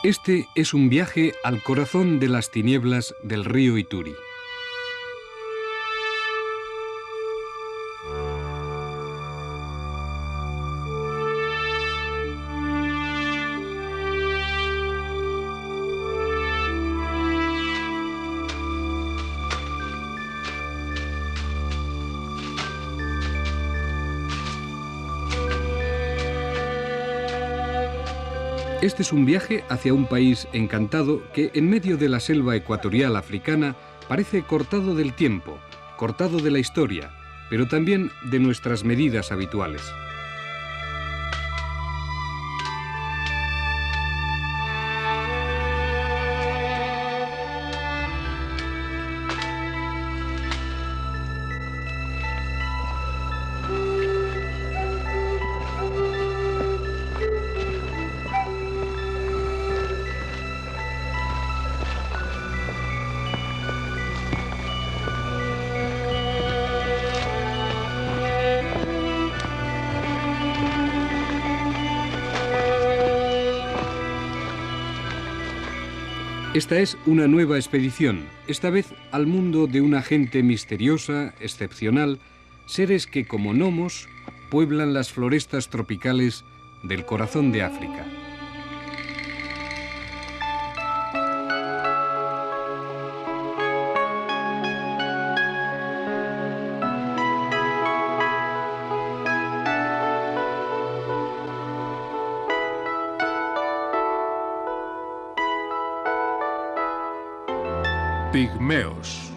Este es un viaje al corazón de las tinieblas del río Ituri. Este es un viaje hacia un país encantado que, en medio de la selva ecuatorial africana, parece cortado del tiempo, cortado de la historia, pero también de nuestras medidas habituales. Esta es una nueva expedición, esta vez al mundo de una gente misteriosa, excepcional, seres que, como gnomos, pueblan las florestas tropicales del corazón de África. Pigmeos.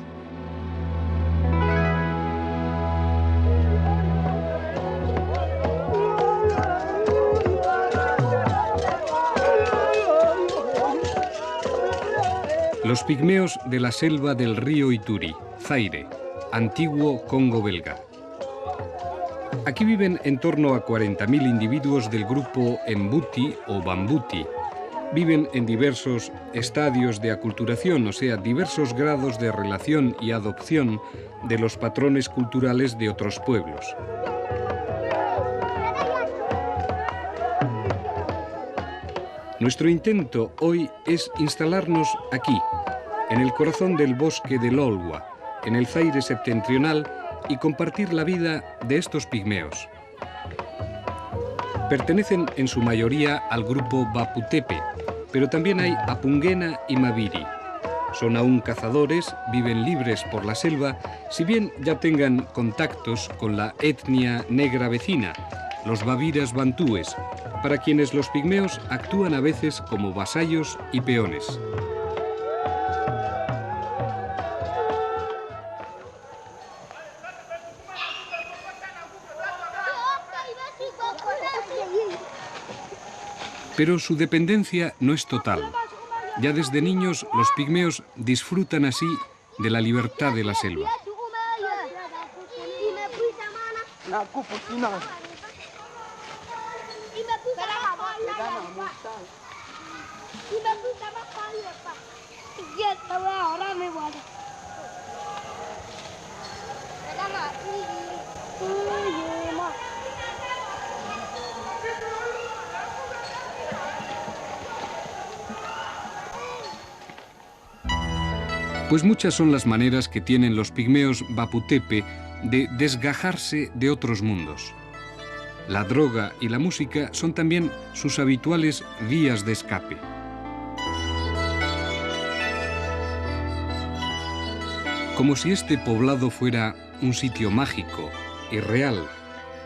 Los pigmeos de la selva del río Ituri, Zaire, antiguo Congo belga. Aquí viven en torno a 40.000 individuos del grupo Mbuti o Bambuti. Viven en diversos estadios de aculturación, o sea, diversos grados de relación y adopción de los patrones culturales de otros pueblos. Nuestro intento hoy es instalarnos aquí, en el corazón del bosque del Olwa, en el Zaire septentrional, y compartir la vida de estos pigmeos. Pertenecen en su mayoría al grupo Baputepe, pero también hay Apungena y Mabiri. Son aún cazadores, viven libres por la selva, si bien ya tengan contactos con la etnia negra vecina, los babiras bantúes, para quienes los pigmeos actúan a veces como vasallos y peones. Pero su dependencia no es total. Ya desde niños, los pigmeos disfrutan así de la libertad de la selva. Pues muchas son las maneras que tienen los pigmeos Baputepe de desgajarse de otros mundos. La droga y la música son también sus habituales vías de escape. Como si este poblado fuera un sitio mágico y real,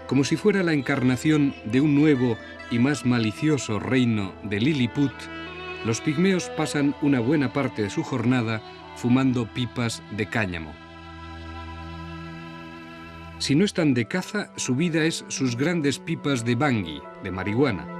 como si fuera la encarnación de un nuevo y más malicioso reino de Lilliput, los pigmeos pasan una buena parte de su jornada fumando pipas de cáñamo. Si no están de caza, su vida es sus grandes pipas de bangui, de marihuana.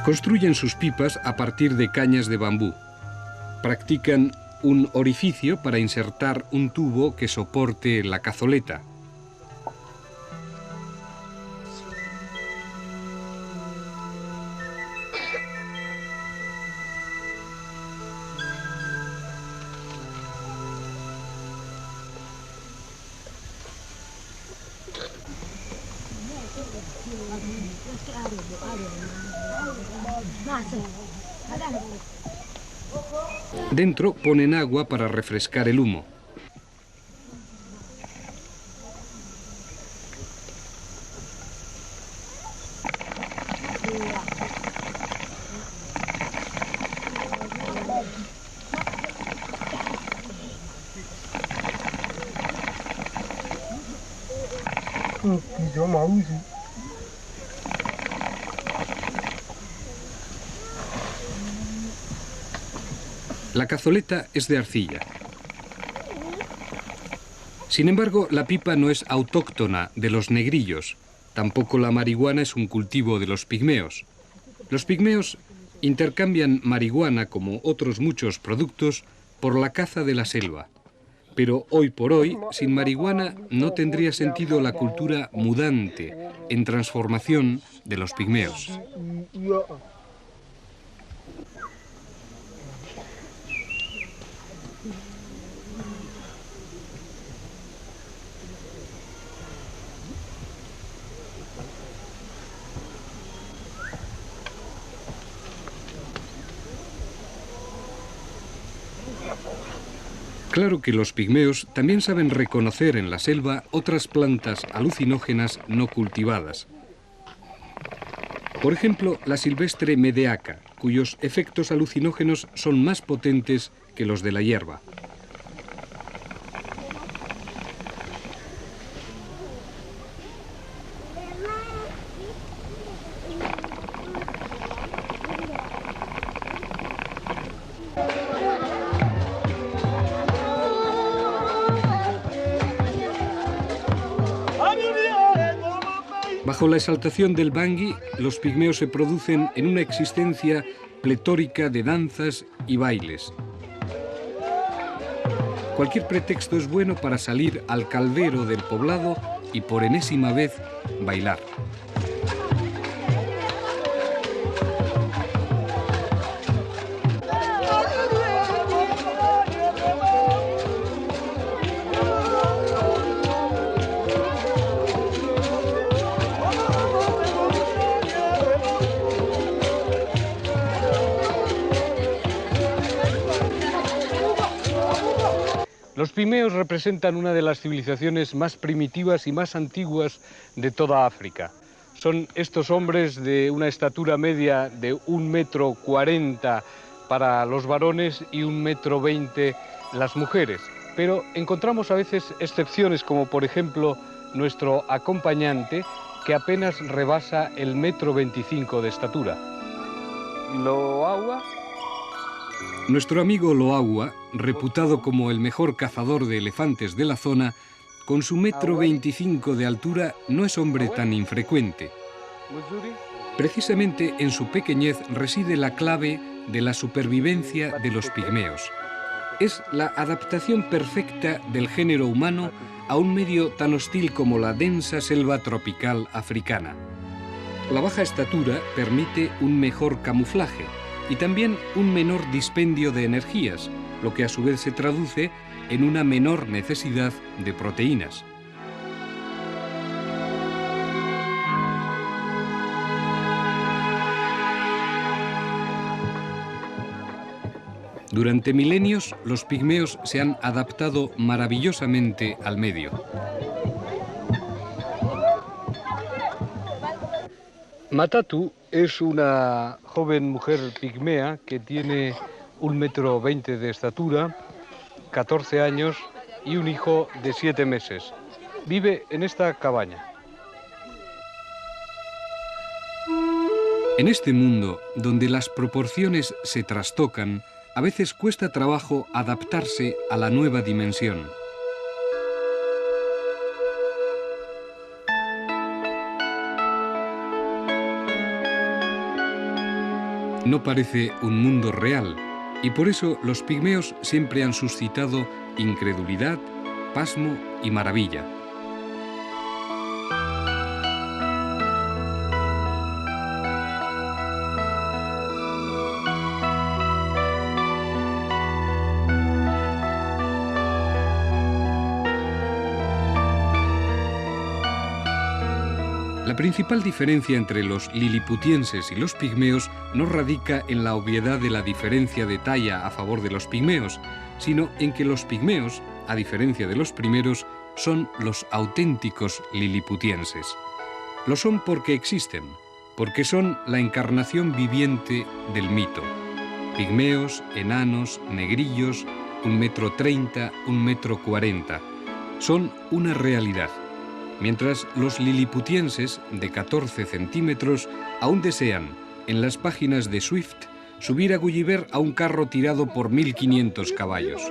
Construyen sus pipas a partir de cañas de bambú. Practican un orificio para insertar un tubo que soporte la cazoleta. Dentro ponen agua para refrescar el humo. La cazoleta es de arcilla. Sin embargo, la pipa no es autóctona de los negrillos. Tampoco la marihuana es un cultivo de los pigmeos. Los pigmeos intercambian marihuana, como otros muchos productos, por la caza de la selva. Pero hoy por hoy, sin marihuana, no tendría sentido la cultura mudante, en transformación, de los pigmeos. Claro que los pigmeos también saben reconocer en la selva otras plantas alucinógenas no cultivadas. Por ejemplo, la silvestre medeaca, cuyos efectos alucinógenos son más potentes que los de la hierba. Bajo la exaltación del bangui, los pigmeos se producen en una existencia pletórica de danzas y bailes. Cualquier pretexto es bueno para salir al caldero del poblado y por enésima vez bailar. Los pigmeos representan una de las civilizaciones más primitivas y más antiguas de toda África. Son estos hombres de una estatura media de 1,40 m para los varones y 1,20 m las mujeres. Pero encontramos a veces excepciones, como por ejemplo nuestro acompañante, que apenas rebasa el 1,25 m de estatura. Loaua. Nuestro amigo Loaua, reputado como el mejor cazador de elefantes de la zona, con su 1,25 m de altura no es hombre tan infrecuente. Precisamente en su pequeñez reside la clave de la supervivencia de los pigmeos. Es la adaptación perfecta del género humano a un medio tan hostil como la densa selva tropical africana. La baja estatura permite un mejor camuflaje y también un menor dispendio de energías, lo que a su vez se traduce en una menor necesidad de proteínas. Durante milenios, los pigmeos se han adaptado maravillosamente al medio. Matatu es una joven mujer pigmea que tiene 1,20 m de estatura, 14 años y un hijo de 7 meses. Vive en esta cabaña. En este mundo, donde las proporciones se trastocan, a veces cuesta trabajo adaptarse a la nueva dimensión. No parece un mundo real, y por eso los pigmeos siempre han suscitado incredulidad, pasmo y maravilla. La principal diferencia entre los liliputienses y los pigmeos no radica en la obviedad de la diferencia de talla a favor de los pigmeos, sino en que los pigmeos, a diferencia de los primeros, son los auténticos liliputienses. Lo son porque existen, porque son la encarnación viviente del mito. Pigmeos, enanos, negrillos, 1,30 m, 1,40 m. Son una realidad. Mientras los liliputienses, de 14 centímetros, aún desean, en las páginas de Swift, subir a Gulliver a un carro tirado por 1.500 caballos.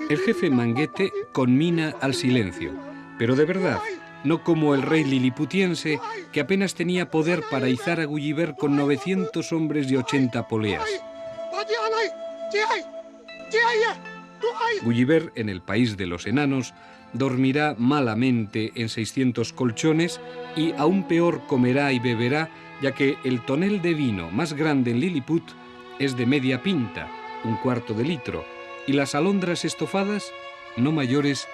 El jefe Manguete conmina al silencio, pero de verdad, no como el rey liliputiense, que apenas tenía poder para izar a Gulliver con 900 hombres y 80 poleas. Gulliver, en el país de los enanos, dormirá malamente en 600 colchones y aún peor comerá y beberá, ya que el tonel de vino más grande en Lilliput es de media pinta, 1/4 de litro, y las alondras estofadas no mayores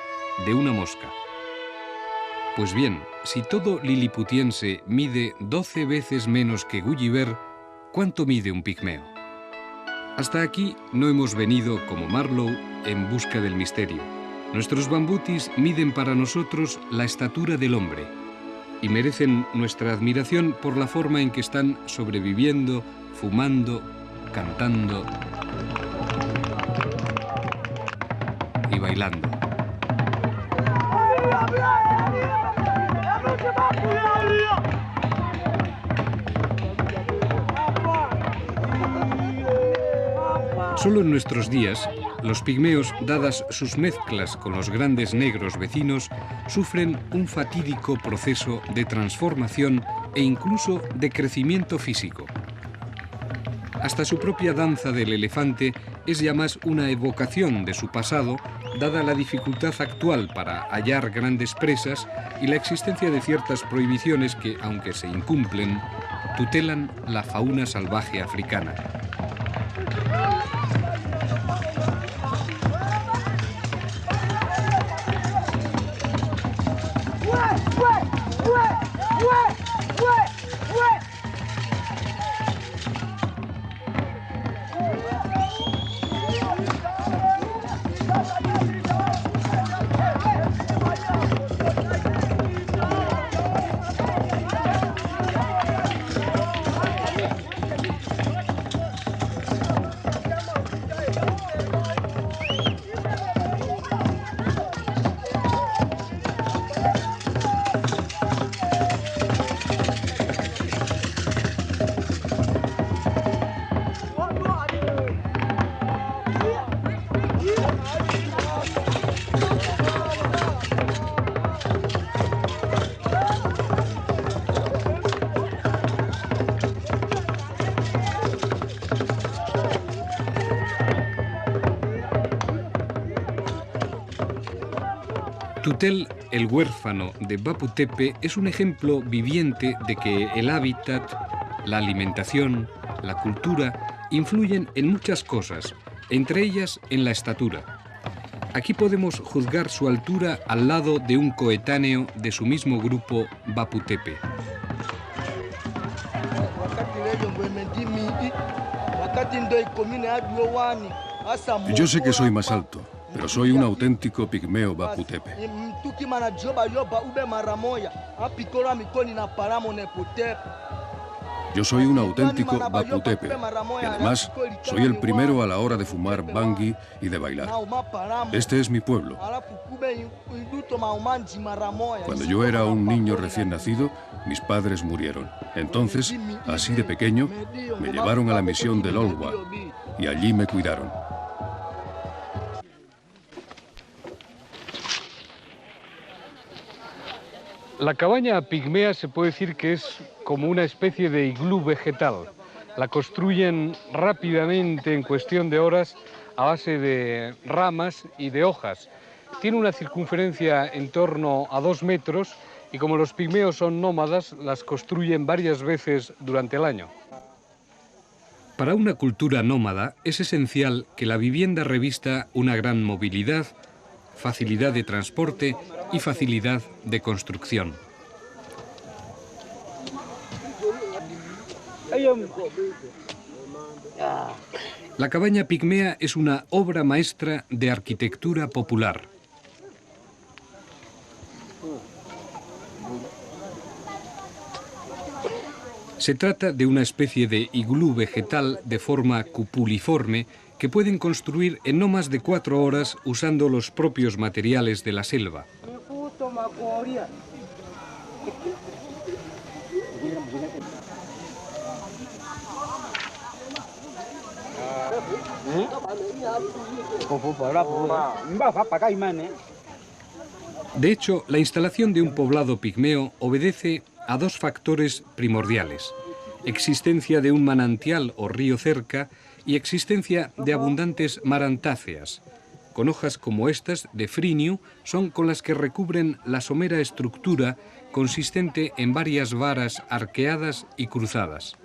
de una mosca. Pues bien, si todo liliputiense mide 12 veces menos que Gulliver, ¿cuánto mide un pigmeo? Hasta aquí no hemos venido, como Marlowe, en busca del misterio. Nuestros bambutis miden para nosotros la estatura del hombre y merecen nuestra admiración por la forma en que están sobreviviendo, fumando, cantando y bailando. Solo en nuestros días, los pigmeos, dadas sus mezclas con los grandes negros vecinos, sufren un fatídico proceso de transformación e incluso de crecimiento físico. Hasta su propia danza del elefante es ya más una evocación de su pasado, dada la dificultad actual para hallar grandes presas y la existencia de ciertas prohibiciones que, aunque se incumplen, tutelan la fauna salvaje africana. Tutel, el huérfano de Bapu Tepe, es un ejemplo viviente de que el hábitat, la alimentación, la cultura influyen en muchas cosas, entre ellas en la estatura. Aquí podemos juzgar su altura al lado de un coetáneo de su mismo grupo, Bapu Tepe. Yo sé que soy más alto, pero soy un auténtico pigmeo Bapu Tepe. Yo soy un auténtico Bapu Tepe y además soy el primero a la hora de fumar bangui y de bailar. Este es mi pueblo. Cuando yo era un niño recién nacido, mis padres murieron. Entonces, así de pequeño, me llevaron a la misión del Olwa y allí me cuidaron. La cabaña pigmea se puede decir que es como una especie de iglú vegetal. La construyen rápidamente, en cuestión de horas, a base de ramas y de hojas. Tiene una circunferencia en torno a 2 metros y como los pigmeos son nómadas, las construyen varias veces durante el año. Para una cultura nómada es esencial que la vivienda revista una gran movilidad, facilidad de transporte y facilidad de construcción. La cabaña pigmea es una obra maestra de arquitectura popular. Se trata de una especie de iglú vegetal de forma cupuliforme que pueden construir en no más de 4 horas usando los propios materiales de la selva. De hecho, la instalación de un poblado pigmeo obedece a 2 factores primordiales: existencia de un manantial o río cerca y existencia de abundantes marantáceas. Con hojas como estas de Friniu son con las que recubren la somera estructura consistente en varias varas arqueadas y cruzadas.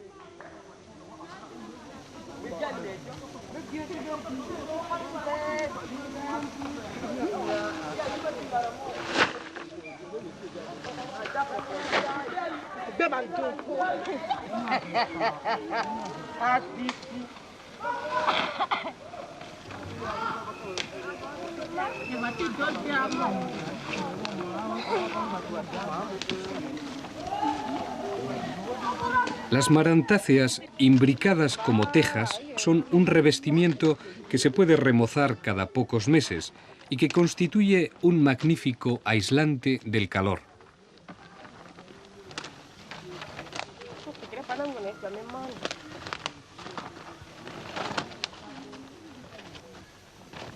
Las marantáceas, imbricadas como tejas, son un revestimiento que se puede remozar cada pocos meses y que constituye un magnífico aislante del calor.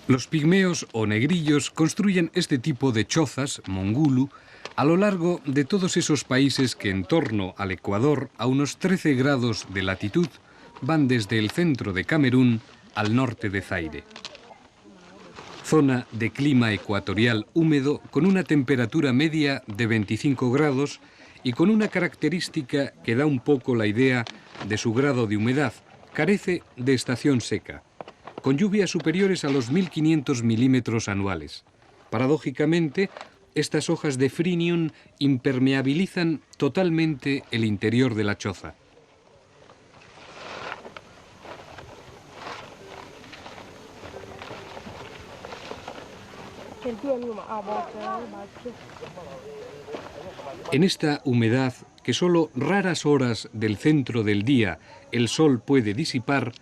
Los pigmeos o negrillos construyen este tipo de chozas, mongulu, a lo largo de todos esos países que en torno al Ecuador, a unos 13 grados de latitud, van desde el centro de Camerún al norte de Zaire. Zona de clima ecuatorial húmedo con una temperatura media de 25 grados y con una característica que da un poco la idea de su grado de humedad: carece de estación seca, con lluvias superiores a los 1500 milímetros anuales. Paradójicamente, estas hojas de Frinium impermeabilizan totalmente el interior de la choza. En esta humedad, que solo raras horas del centro del día el sol puede disipar,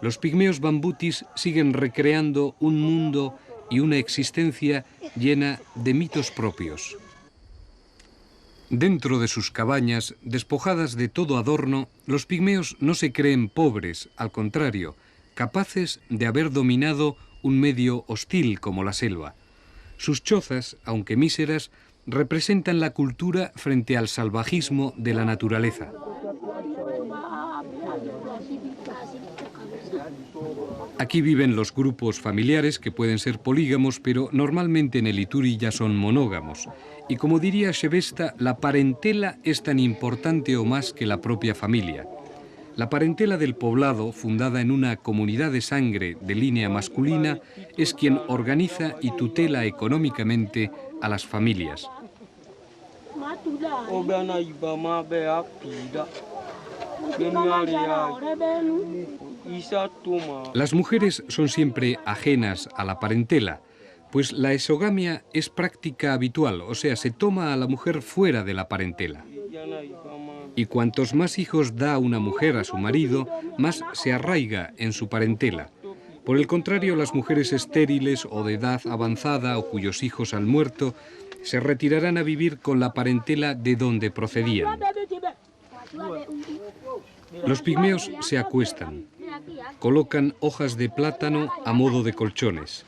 los pigmeos bambutis siguen recreando un mundo y una existencia llena de mitos propios. Dentro de sus cabañas, despojadas de todo adorno, los pigmeos no se creen pobres, al contrario, capaces de haber dominado un medio hostil como la selva. Sus chozas, aunque míseras, representan la cultura frente al salvajismo de la naturaleza. Aquí viven los grupos familiares, que pueden ser polígamos, pero normalmente en el Ituri ya son monógamos. Y como diría Shevesta, la parentela es tan importante o más que la propia familia. La parentela del poblado, fundada en una comunidad de sangre de línea masculina, es quien organiza y tutela económicamente a las familias. Las mujeres son siempre ajenas a la parentela, pues la exogamia es práctica habitual, o sea, se toma a la mujer fuera de la parentela. Y cuantos más hijos da una mujer a su marido, más se arraiga en su parentela. Por el contrario, las mujeres estériles o de edad avanzada o cuyos hijos han muerto, se retirarán a vivir con la parentela de donde procedían. Los pigmeos se acuestan, colocan hojas de plátano a modo de colchones.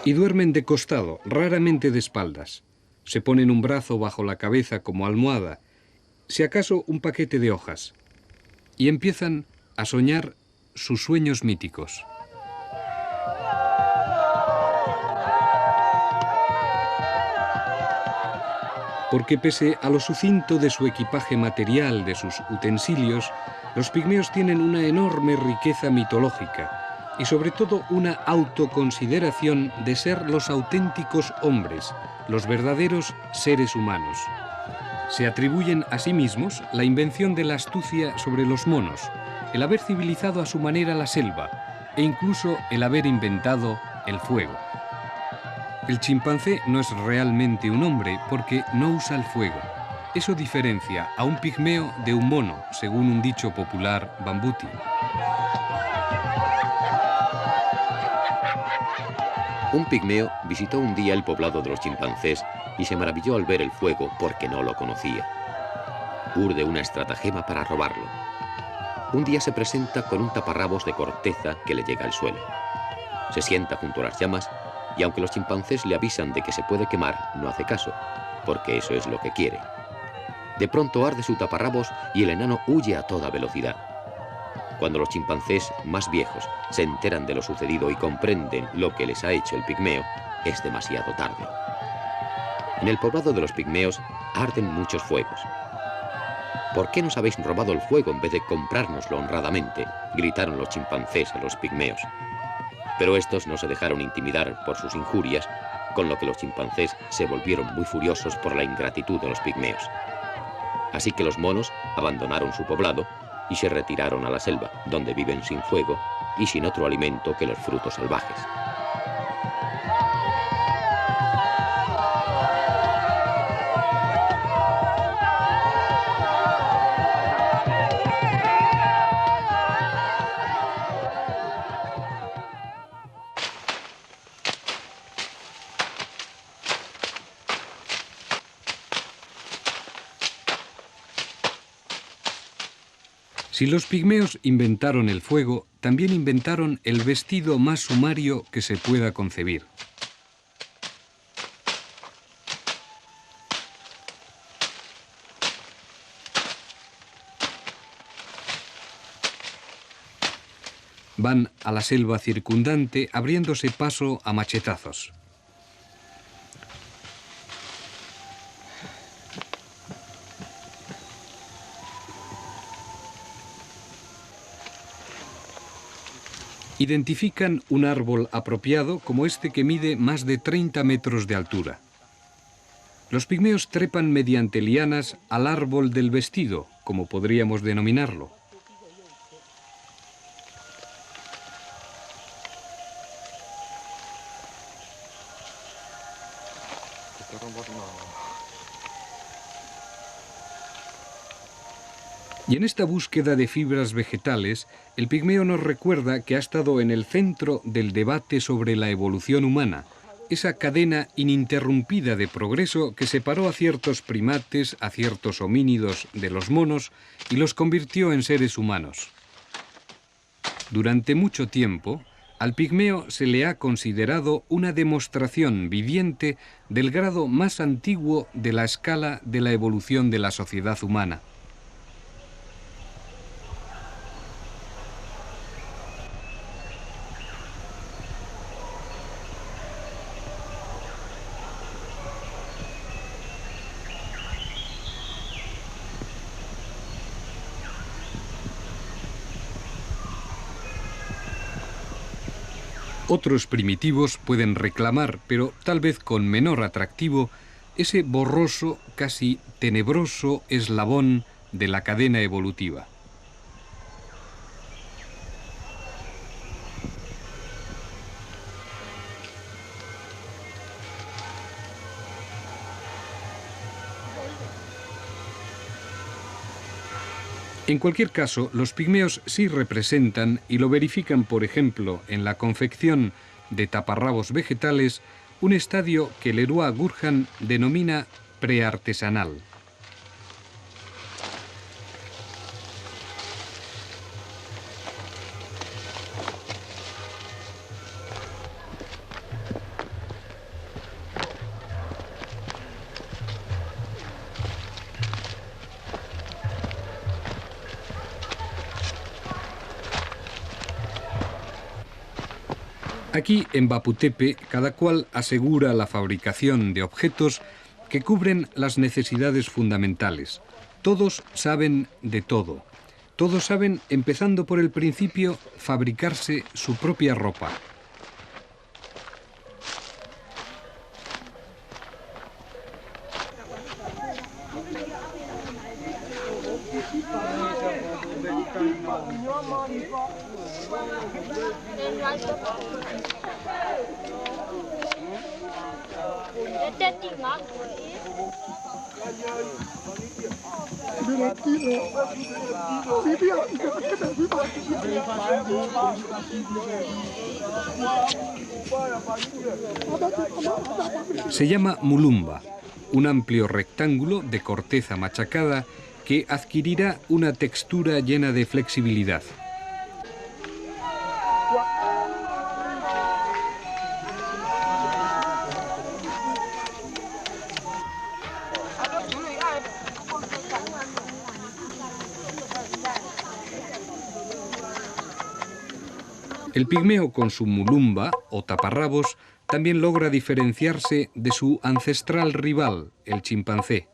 Y duermen de costado, raramente de espaldas. Se ponen un brazo bajo la cabeza como almohada, si acaso un paquete de hojas, y empiezan a soñar sus sueños míticos. Porque pese a lo sucinto de su equipaje material, de sus utensilios, los pigmeos tienen una enorme riqueza mitológica y sobre todo una autoconsideración de ser los auténticos hombres, los verdaderos seres humanos. Se atribuyen a sí mismos la invención de la astucia sobre los monos, el haber civilizado a su manera la selva e incluso el haber inventado el fuego. El chimpancé no es realmente un hombre porque no usa el fuego. Eso diferencia a un pigmeo de un mono, según un dicho popular bambuti. Un pigmeo visitó un día el poblado de los chimpancés y se maravilló al ver el fuego porque no lo conocía. Urde una estratagema para robarlo. Un día se presenta con un taparrabos de corteza que le llega al suelo. Se sienta junto a las llamas y aunque los chimpancés le avisan de que se puede quemar, no hace caso, porque eso es lo que quiere. De pronto arde su taparrabos y el enano huye a toda velocidad. Cuando los chimpancés más viejos se enteran de lo sucedido y comprenden lo que les ha hecho el pigmeo, es demasiado tarde. En el poblado de los pigmeos arden muchos fuegos. ¿Por qué nos habéis robado el fuego en vez de comprárnoslo honradamente?, gritaron los chimpancés a los pigmeos. Pero estos no se dejaron intimidar por sus injurias, con lo que los chimpancés se volvieron muy furiosos por la ingratitud de los pigmeos. Así que los monos abandonaron su poblado y se retiraron a la selva, donde viven sin fuego y sin otro alimento que los frutos salvajes. Si los pigmeos inventaron el fuego, también inventaron el vestido más sumario que se pueda concebir. Van a la selva circundante abriéndose paso a machetazos. Identifican un árbol apropiado como este que mide más de 30 metros de altura. Los pigmeos trepan mediante lianas al árbol del vestido, como podríamos denominarlo. Y en esta búsqueda de fibras vegetales, el pigmeo nos recuerda que ha estado en el centro del debate sobre la evolución humana, esa cadena ininterrumpida de progreso que separó a ciertos primates, a ciertos homínidos de los monos y los convirtió en seres humanos. Durante mucho tiempo, al pigmeo se le ha considerado una demostración viviente del grado más antiguo de la escala de la evolución de la sociedad humana. Otros primitivos pueden reclamar, pero tal vez con menor atractivo, ese borroso, casi tenebroso eslabón de la cadena evolutiva. En cualquier caso, los pigmeos sí representan, y lo verifican por ejemplo en la confección de taparrabos vegetales, un estadio que Leroy-Gourhan denomina preartesanal. Aquí, en Bapu Tepe, cada cual asegura la fabricación de objetos que cubren las necesidades fundamentales. Todos saben de todo. Todos saben, empezando por el principio, fabricarse su propia ropa. Se llama mulumba, un amplio rectángulo de corteza machacada que adquirirá una textura llena de flexibilidad. El pigmeo con su mulumba o taparrabos también logra diferenciarse de su ancestral rival, el chimpancé.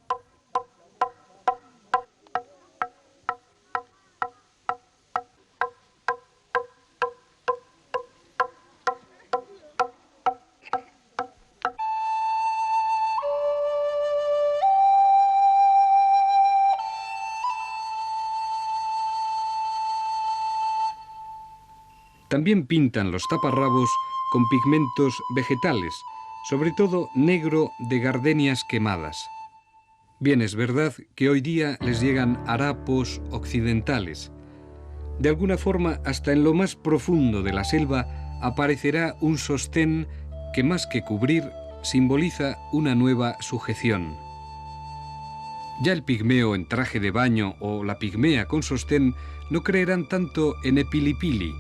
También pintan los taparrabos con pigmentos vegetales, sobre todo negro de gardenias quemadas. Bien, es verdad que hoy día les llegan harapos occidentales. De alguna forma, hasta en lo más profundo de la selva aparecerá un sostén que, más que cubrir, simboliza una nueva sujeción. Ya el pigmeo en traje de baño o la pigmea con sostén no creerán tanto en Epilipili,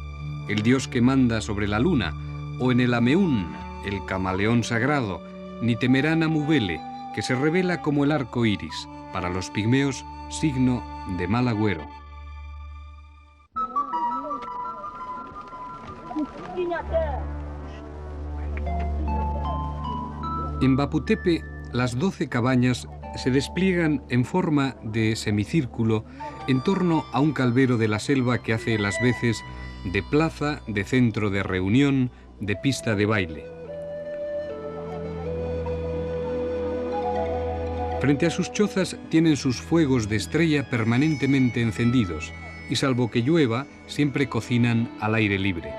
el dios que manda sobre la luna, o en el Ameún, el camaleón sagrado, ni temerán a Mubele, que se revela como el arco iris, para los pigmeos signo de mal agüero. En Bapu Tepe, las 12 cabañas se despliegan en forma de semicírculo en torno a un calvero de la selva que hace las veces de plaza, de centro de reunión, de pista de baile. Frente a sus chozas tienen sus fuegos de estrella permanentemente encendidos y, salvo que llueva, siempre cocinan al aire libre.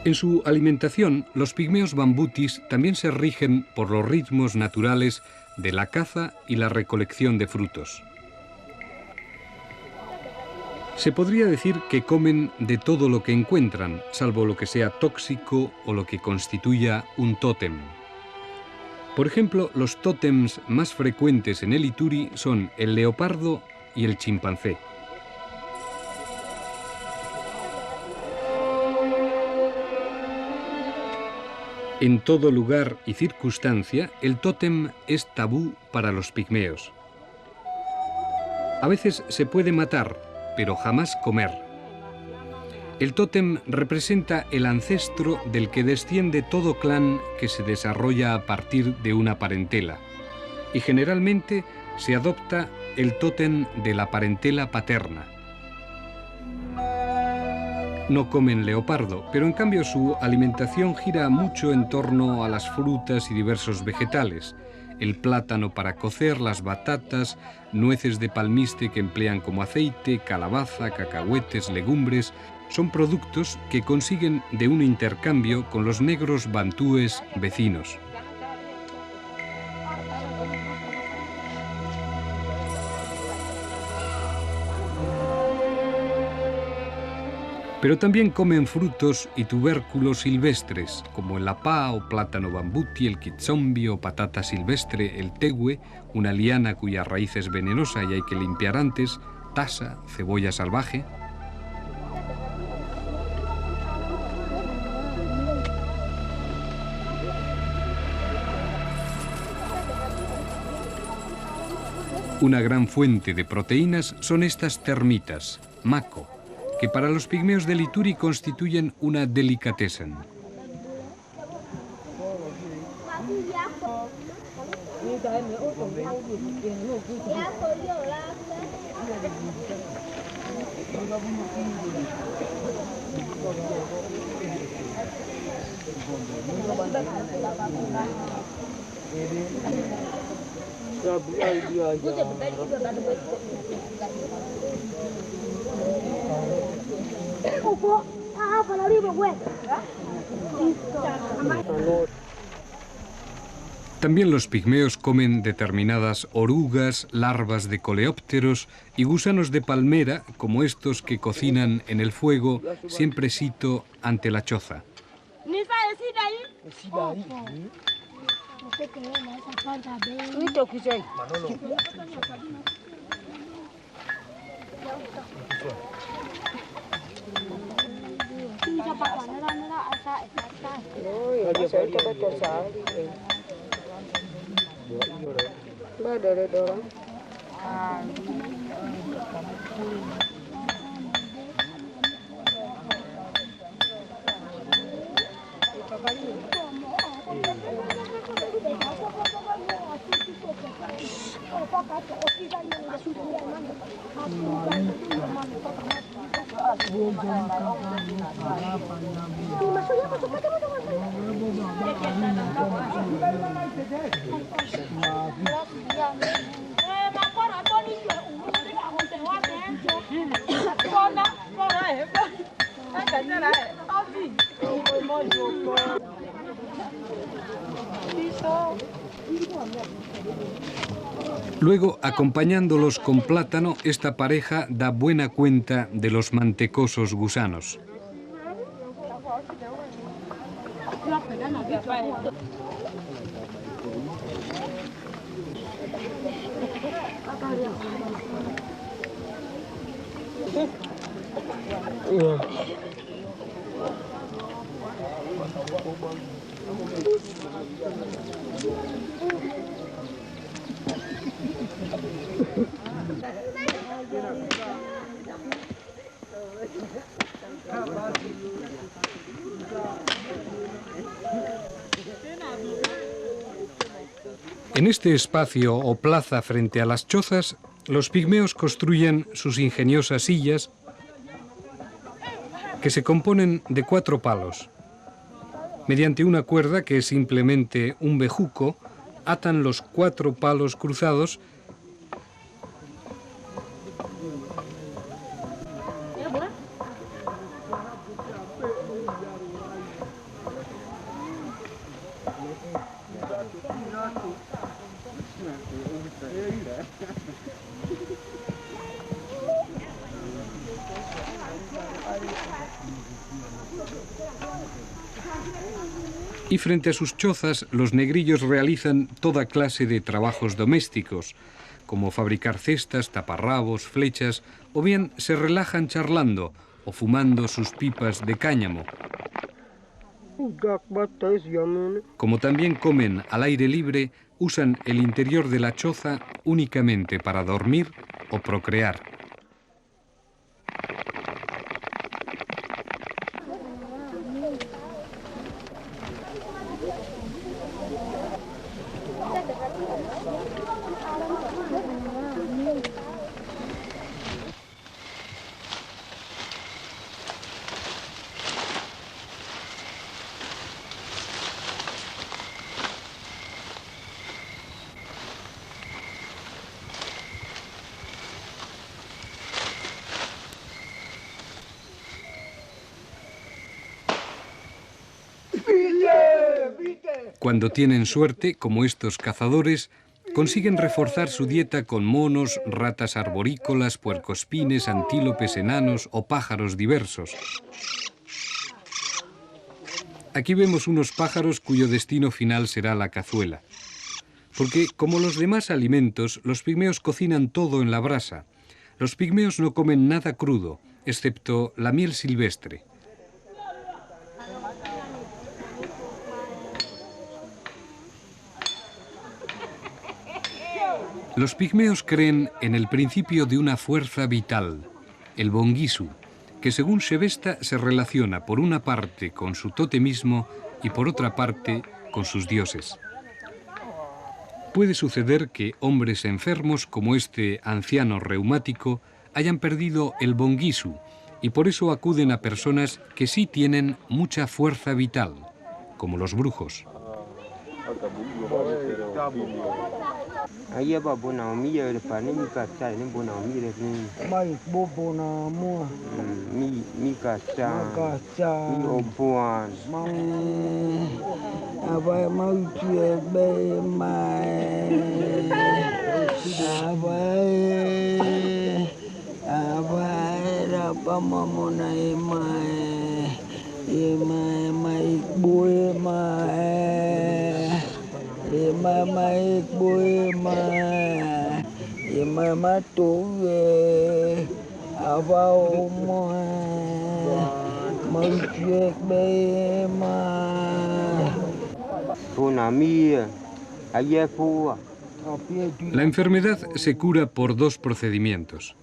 En su alimentación, los pigmeos bambutis también se rigen por los ritmos naturales de la caza y la recolección de frutos. Se podría decir que comen de todo lo que encuentran, salvo lo que sea tóxico o lo que constituya un tótem. Por ejemplo, los tótems más frecuentes en el Ituri son el leopardo y el chimpancé. En todo lugar y circunstancia, el tótem es tabú para los pigmeos. A veces se puede matar, pero jamás comer. El tótem representa el ancestro del que desciende todo clan que se desarrolla a partir de una parentela, y generalmente se adopta el tótem de la parentela paterna. No comen leopardo, pero en cambio su alimentación gira mucho en torno a las frutas y diversos vegetales, el plátano para cocer, las batatas, nueces de palmiste que emplean como aceite, calabaza, cacahuetes, legumbres. Son productos que consiguen de un intercambio con los negros bantúes vecinos. Pero también comen frutos y tubérculos silvestres, como el apá o plátano bambuti, el quizombi o patata silvestre, el tehue, una liana cuya raíz es venenosa y hay que limpiar antes, tasa, cebolla salvaje. Una gran fuente de proteínas son estas termitas, maco, que para los pigmeos del Ituri constituyen una delicatessen. También los pigmeos comen determinadas orugas, larvas de coleópteros y gusanos de palmera, como estos que cocinan en el fuego, siempre sito ante la choza. Luego, acompañándolos con plátano, esta pareja da buena cuenta de los mantecosos gusanos. En este espacio o plaza frente a las chozas, los pigmeos construyen sus ingeniosas sillas que se componen de 4 palos. Mediante una cuerda, que es simplemente un bejuco, atan los 4 palos cruzados y frente a sus chozas los negrillos realizan toda clase de trabajos domésticos, como fabricar cestas, taparrabos, flechas, o bien se relajan charlando o fumando sus pipas de cáñamo. Como también comen al aire libre, usan el interior de la choza únicamente para dormir o procrear. Cuando tienen suerte, como estos cazadores, consiguen reforzar su dieta con monos, ratas arborícolas, puercoespines, antílopes enanos o pájaros diversos. Aquí vemos unos pájaros cuyo destino final será la cazuela. Porque, como los demás alimentos, los pigmeos cocinan todo en la brasa. Los pigmeos no comen nada crudo, excepto la miel silvestre. Los pigmeos creen en el principio de una fuerza vital, el bongisu, que según Shevesta se relaciona por una parte con su totemismo y por otra parte con sus dioses. Puede suceder que hombres enfermos como este anciano reumático hayan perdido el bongisu y por eso acuden a personas que sí tienen mucha fuerza vital, como los brujos. Ahí va buena mía el pan mi casa ni buena mía ni mai bona mo mi casa mi obuan aba mau tie be mai aba era pa mamona mai mai boe mai mama boy mama tu ava mo maujek be ma punami ayefu. La enfermedad se cura por dos procedimientos.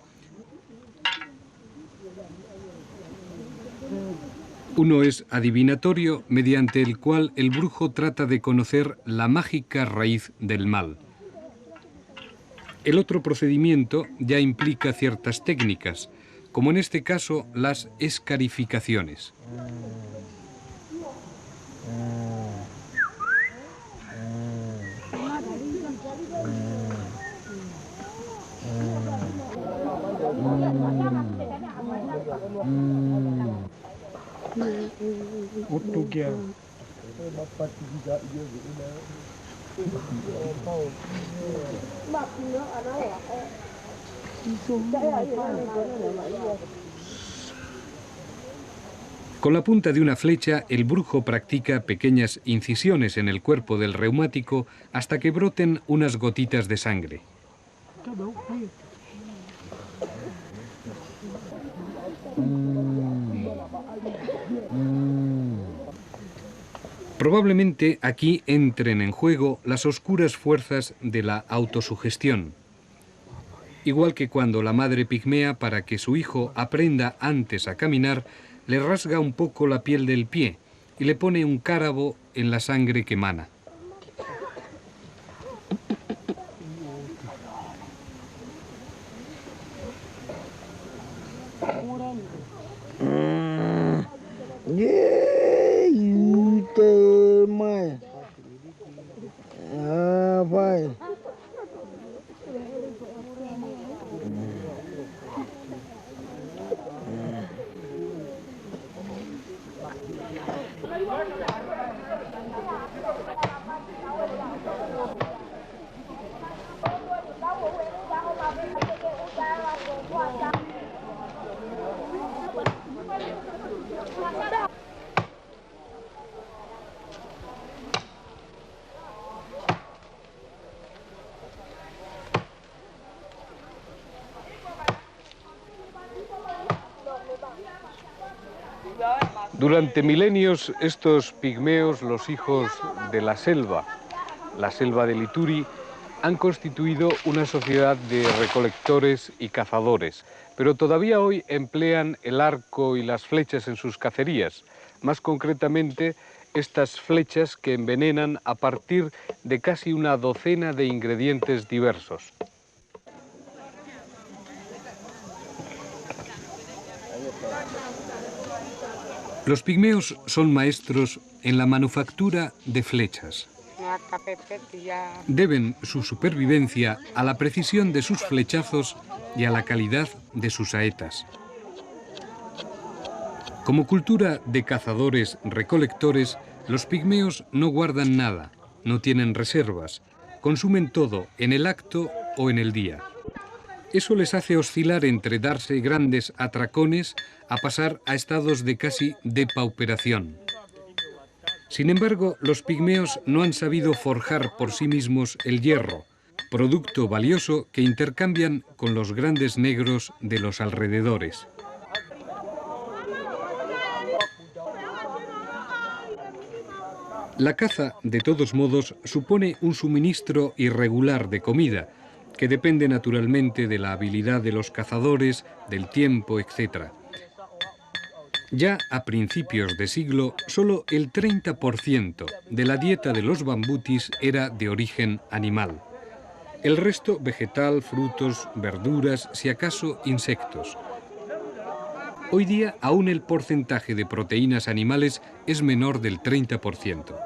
Uno es adivinatorio, mediante el cual el brujo trata de conocer la mágica raíz del mal. El otro procedimiento ya implica ciertas técnicas, como en este caso las escarificaciones. Con la punta de una flecha, el brujo practica pequeñas incisiones en el cuerpo del reumático hasta que broten unas gotitas de sangre. Probablemente aquí entren en juego las oscuras fuerzas de la autosugestión. Igual que cuando la madre pigmea, para que su hijo aprenda antes a caminar, le rasga un poco la piel del pie y le pone un cárabo en la sangre que mana. Durante milenios, estos pigmeos, los hijos de la selva del Ituri, han constituido una sociedad de recolectores y cazadores, pero todavía hoy emplean el arco y las flechas en sus cacerías, más concretamente estas flechas que envenenan a partir de casi una docena de ingredientes diversos. Los pigmeos son maestros en la manufactura de flechas. Deben su supervivencia a la precisión de sus flechazos y a la calidad de sus saetas. Como cultura de cazadores-recolectores, Los pigmeos no guardan nada, no tienen reservas, consumen todo en el acto o en el día. Eso les hace oscilar entre darse grandes atracones a pasar a estados de casi depauperación. Sin embargo, los pigmeos no han sabido forjar por sí mismos el hierro, producto valioso que intercambian con los grandes negros de los alrededores. La caza, de todos modos, supone un suministro irregular de comida, que depende naturalmente de la habilidad de los cazadores, del tiempo, etc. Ya a principios de siglo, solo el 30% de la dieta de los bambutis era de origen animal. El resto vegetal, frutos, verduras, si acaso insectos. Hoy día aún el porcentaje de proteínas animales es menor del 30%.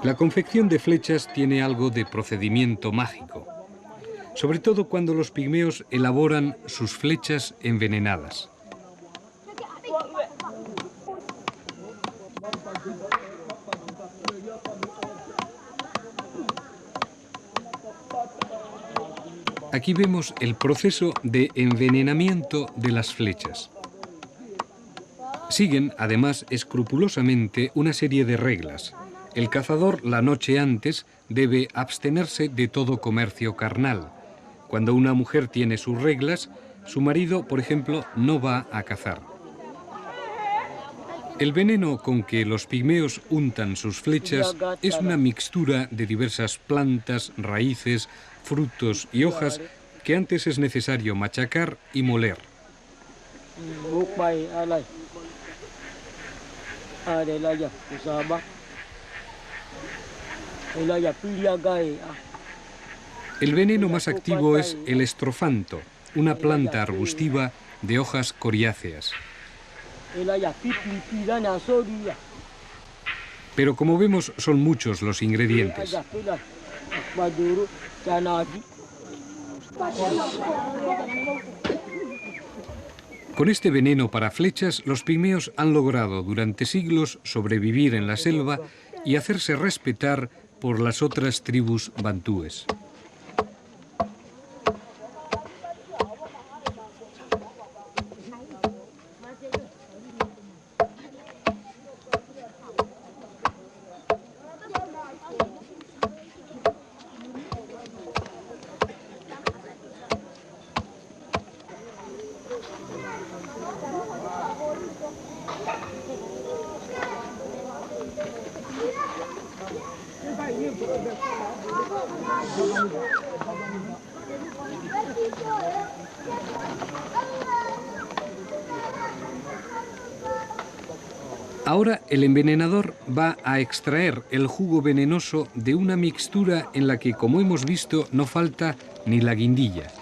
La confección de flechas tiene algo de procedimiento mágico, sobre todo cuando los pigmeos elaboran sus flechas envenenadas. Aquí vemos el proceso de envenenamiento de las flechas. Siguen, además, escrupulosamente una serie de reglas. El cazador, la noche antes, debe abstenerse de todo comercio carnal. Cuando una mujer tiene sus reglas, su marido, por ejemplo, no va a cazar. El veneno con que los pigmeos untan sus flechas es una mixtura de diversas plantas, raíces, frutos y hojas que antes es necesario machacar y moler. El veneno más activo es el estrofanto, una planta arbustiva de hojas coriáceas. Pero como vemos, son muchos los ingredientes. Con este veneno para flechas, los pigmeos han logrado durante siglos sobrevivir en la selva y hacerse respetar por las otras tribus bantúes. Ahora el envenenador va a extraer el jugo venenoso de una mixtura en la que, como hemos visto, no falta ni la guindilla.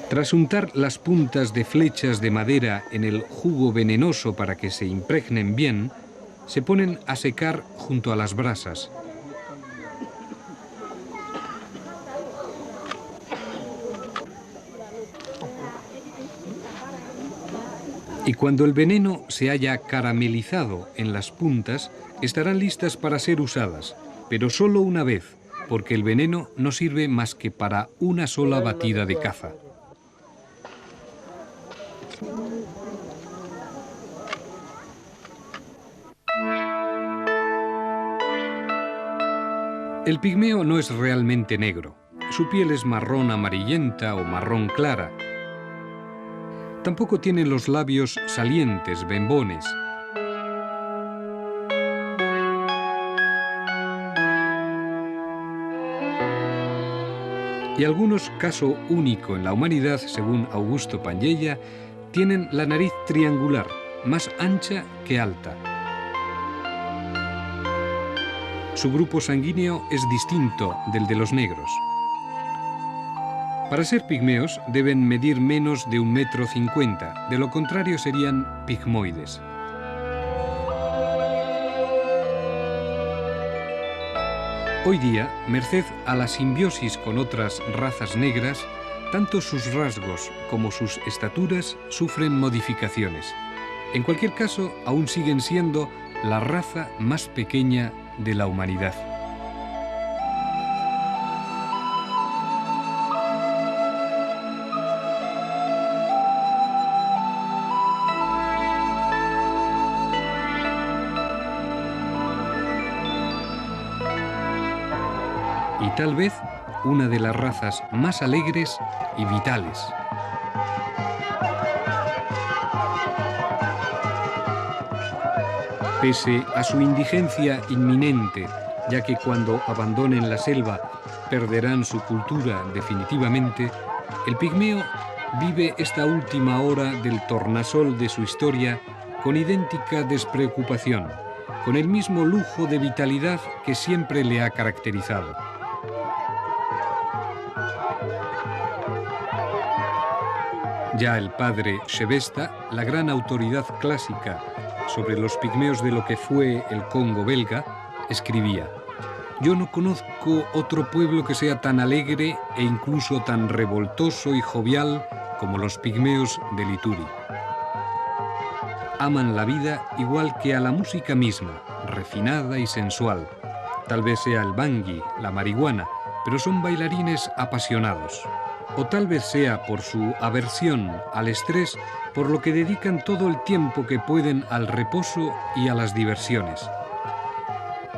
Tras untar las puntas de flechas de madera en el jugo venenoso para que se impregnen bien, se ponen a secar junto a las brasas. Y cuando el veneno se haya caramelizado en las puntas, estarán listas para ser usadas, pero solo una vez, porque el veneno no sirve más que para una sola batida de caza. El pigmeo no es realmente negro. Su piel es marrón amarillenta o marrón clara. Tampoco tiene los labios salientes, bembones. Y algunos, caso único en la humanidad, según Augusto Pangellia, tienen la nariz triangular, más ancha que alta. Su grupo sanguíneo es distinto del de los negros. Para ser pigmeos deben medir menos de 1,50 m, de lo contrario serían pigmoides. Hoy día, merced a la simbiosis con otras razas negras, tanto sus rasgos como sus estaturas sufren modificaciones. En cualquier caso, aún siguen siendo la raza más pequeña de la humanidad. Y tal vez una de las razas más alegres y vitales. Pese a su indigencia inminente, ya que cuando abandonen la selva perderán su cultura definitivamente, el pigmeo vive esta última hora del tornasol de su historia con idéntica despreocupación, con el mismo lujo de vitalidad que siempre le ha caracterizado. Ya el padre Sebesta, la gran autoridad clásica sobre los pigmeos de lo que fue el Congo belga, escribía: «Yo no conozco otro pueblo que sea tan alegre e incluso tan revoltoso y jovial como los pigmeos del Ituri. Aman la vida igual que a la música misma, refinada y sensual. Tal vez sea el bangui, la marihuana, pero son bailarines apasionados. O tal vez sea por su aversión al estrés, por lo que dedican todo el tiempo que pueden al reposo y a las diversiones.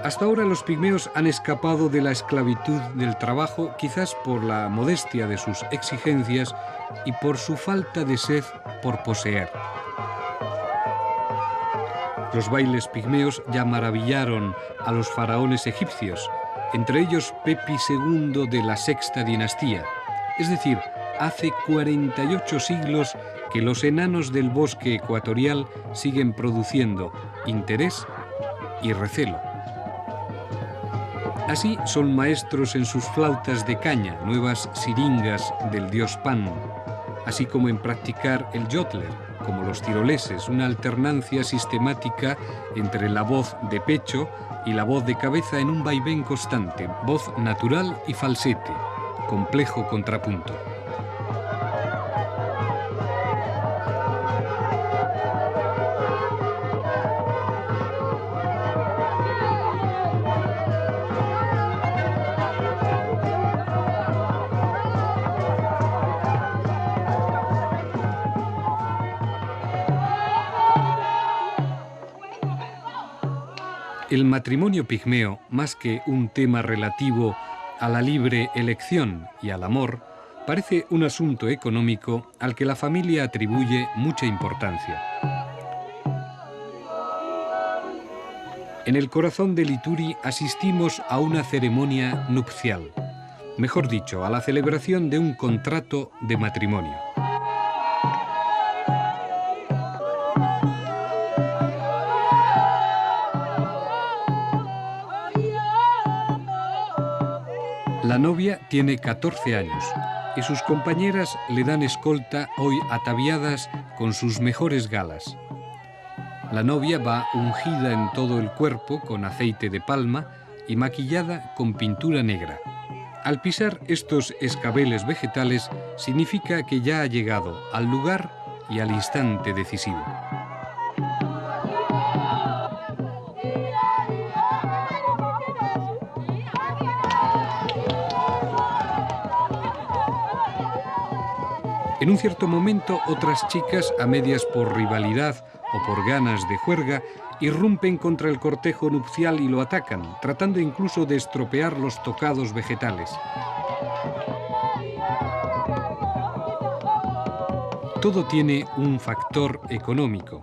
Hasta ahora los pigmeos han escapado de la esclavitud del trabajo, quizás por la modestia de sus exigencias y por su falta de sed por poseer. Los bailes pigmeos ya maravillaron a los faraones egipcios, entre ellos Pepi II de la Sexta Dinastía. Es decir, hace 48 siglos que los enanos del bosque ecuatorial siguen produciendo interés y recelo. Así son maestros en sus flautas de caña, nuevas siringas del dios Pan, así como en practicar el jotler, como los tiroleses, una alternancia sistemática entre la voz de pecho y la voz de cabeza en un vaivén constante, voz natural y falsete, complejo contrapunto. El matrimonio pigmeo, más que un tema relativo a la libre elección y al amor, parece un asunto económico al que la familia atribuye mucha importancia. En el corazón del Ituri asistimos a una ceremonia nupcial, mejor dicho, a la celebración de un contrato de matrimonio. La novia tiene 14 años y sus compañeras le dan escolta hoy ataviadas con sus mejores galas. La novia va ungida en todo el cuerpo con aceite de palma y maquillada con pintura negra. Al pisar estos escabeles vegetales significa que ya ha llegado al lugar y al instante decisivo. En un cierto momento, otras chicas, a medias por rivalidad o por ganas de juerga, irrumpen contra el cortejo nupcial y lo atacan, tratando incluso de estropear los tocados vegetales. Todo tiene un factor económico.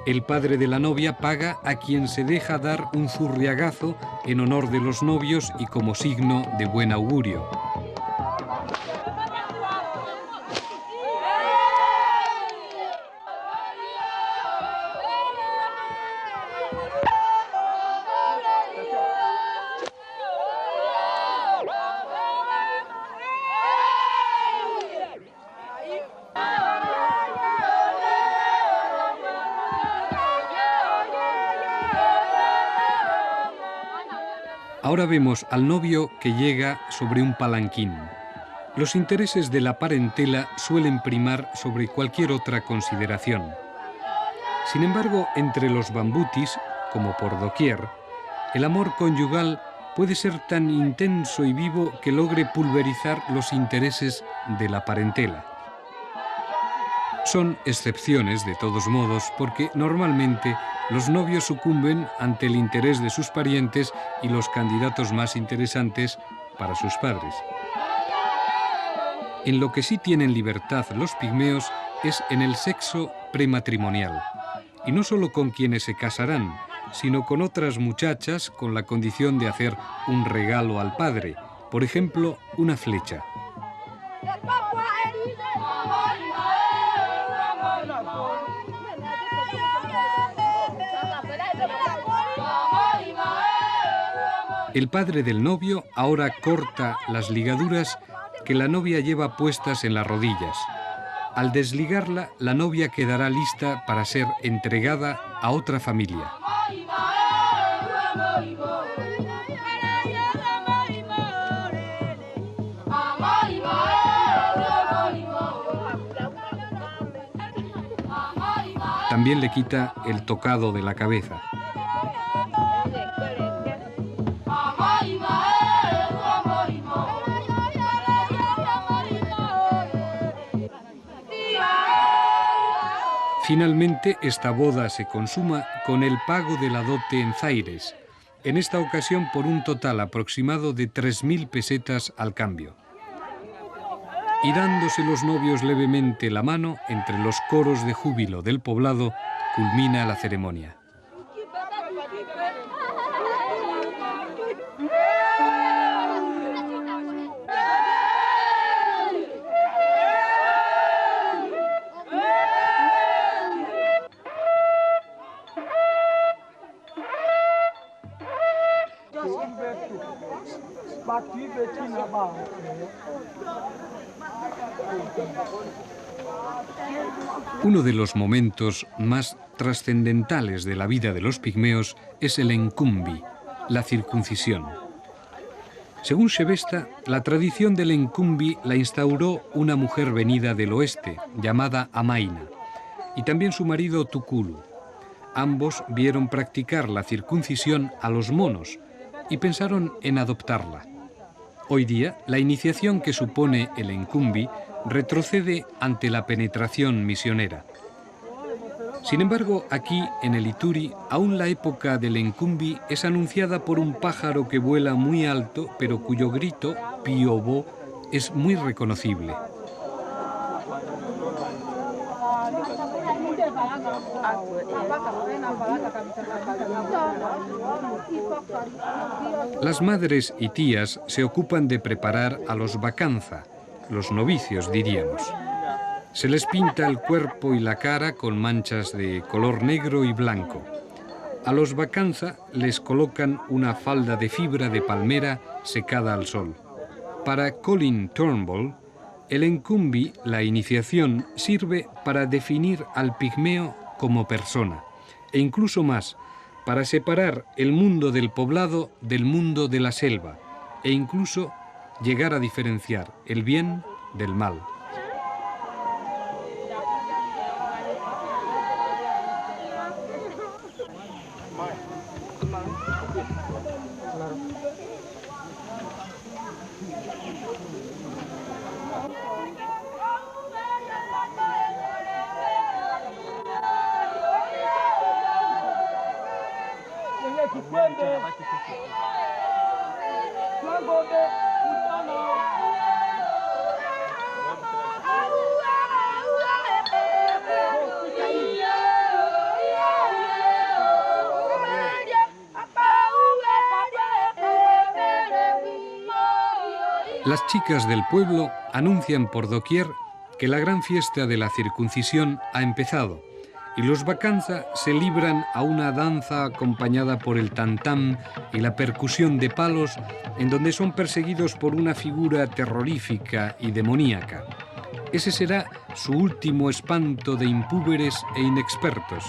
El padre de la novia paga a quien se deja dar un zurriagazo en honor de los novios y como signo de buen augurio. Ahora vemos al novio que llega sobre un palanquín. Los intereses de la parentela suelen primar sobre cualquier otra consideración. Sin embargo, entre los bambutis, como por doquier, el amor conyugal puede ser tan intenso y vivo que logre pulverizar los intereses de la parentela. Son excepciones, de todos modos, porque normalmente los novios sucumben ante el interés de sus parientes y los candidatos más interesantes para sus padres. En lo que sí tienen libertad los pigmeos es en el sexo prematrimonial, y no solo con quienes se casarán, sino con otras muchachas con la condición de hacer un regalo al padre, por ejemplo, una flecha. El padre del novio ahora corta las ligaduras que la novia lleva puestas en las rodillas. Al desligarla, la novia quedará lista para ser entregada a otra familia. También le quita el tocado de la cabeza. Finalmente, esta boda se consuma con el pago de la dote en zaires, en esta ocasión por un total aproximado de 3.000 pesetas al cambio. Y dándose los novios levemente la mano, entre los coros de júbilo del poblado, culmina la ceremonia. Uno de los momentos más trascendentales de la vida de los pigmeos es el encumbi, la circuncisión. Según Shebesta, la tradición del encumbi la instauró una mujer venida del oeste, llamada Amaina, y también su marido Tukulu. Ambos vieron practicar la circuncisión a los monos y pensaron en adoptarla. Hoy día, la iniciación que supone el encumbi retrocede ante la penetración misionera. Sin embargo, aquí, en el Ituri, aún la época del encumbi es anunciada por un pájaro que vuela muy alto, pero cuyo grito, piobó, es muy reconocible. Las madres y tías se ocupan de preparar a los bacanza, los novicios diríamos. Se les pinta el cuerpo y la cara con manchas de color negro y blanco. A los bacanza les colocan una falda de fibra de palmera secada al sol. Para Colin Turnbull, el encumbi, la iniciación, sirve para definir al pigmeo como persona, e incluso más, para separar el mundo del poblado del mundo de la selva, e incluso llegar a diferenciar el bien del mal. Las chicas del pueblo anuncian por doquier que la gran fiesta de la circuncisión ha empezado y los bacanza se libran a una danza acompañada por el tantam y la percusión de palos, en donde son perseguidos por una figura terrorífica y demoníaca. Ese será su último espanto de impúberes e inexpertos,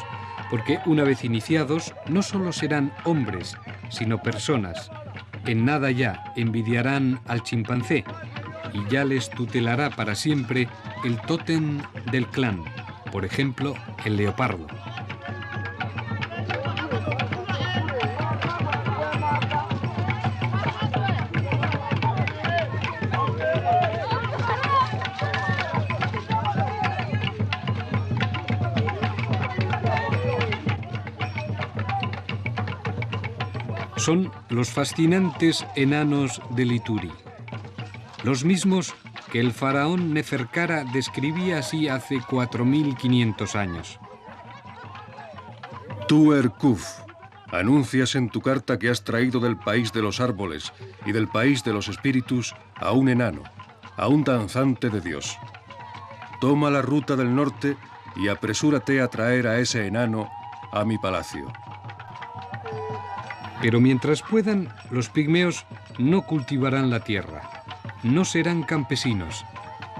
porque una vez iniciados no solo serán hombres, sino personas, en nada ya envidiarán al chimpancé y ya les tutelará para siempre el tótem del clan, por ejemplo, el leopardo. Son los fascinantes enanos del Ituri, los mismos que el faraón Neferkara describía así hace 4500 años. Tú, Erkuf, anuncias en tu carta que has traído del país de los árboles y del país de los espíritus a un enano, a un danzante de Dios. Toma la ruta del norte y apresúrate a traer a ese enano a mi palacio. Pero mientras puedan, los pigmeos no cultivarán la tierra, no serán campesinos,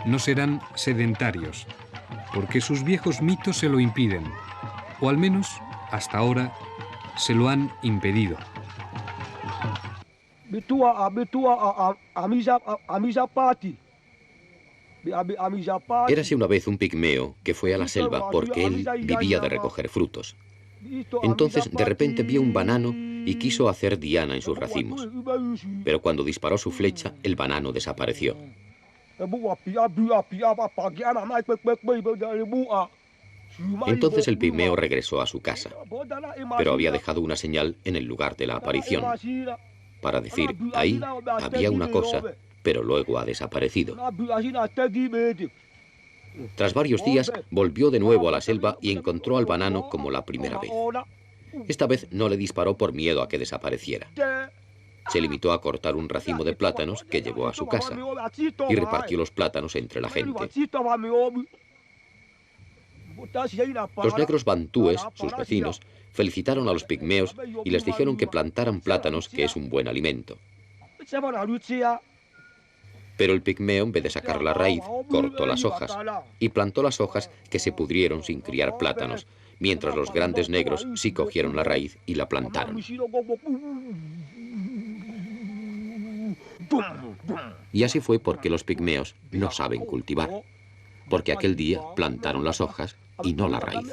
no serán sedentarios, porque sus viejos mitos se lo impiden, o al menos, hasta ahora, se lo han impedido. Érase una vez un pigmeo que fue a la selva porque él vivía de recoger frutos. Entonces, de repente vio un banano y quiso hacer diana en sus racimos. Pero cuando disparó su flecha, el banano desapareció. Entonces el pigmeo regresó a su casa, pero había dejado una señal en el lugar de la aparición, para decir, ahí había una cosa, pero luego ha desaparecido. Tras varios días, volvió de nuevo a la selva y encontró al banano como la primera vez. Esta vez no le disparó por miedo a que desapareciera. Se limitó a cortar un racimo de plátanos que llevó a su casa y repartió los plátanos entre la gente. Los negros bantúes, sus vecinos, felicitaron a los pigmeos y les dijeron que plantaran plátanos, que es un buen alimento. Pero el pigmeo, en vez de sacar la raíz, cortó las hojas y plantó las hojas que se pudrieron sin criar plátanos, mientras los grandes negros sí cogieron la raíz y la plantaron. Y así fue porque los pigmeos no saben cultivar, porque aquel día plantaron las hojas y no la raíz.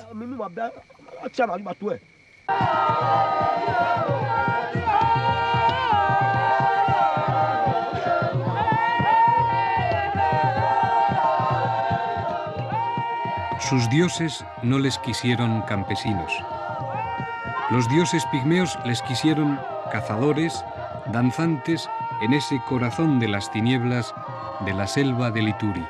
Sus dioses no les quisieron campesinos. Los dioses pigmeos les quisieron cazadores, danzantes en ese corazón de las tinieblas de la selva del Ituri.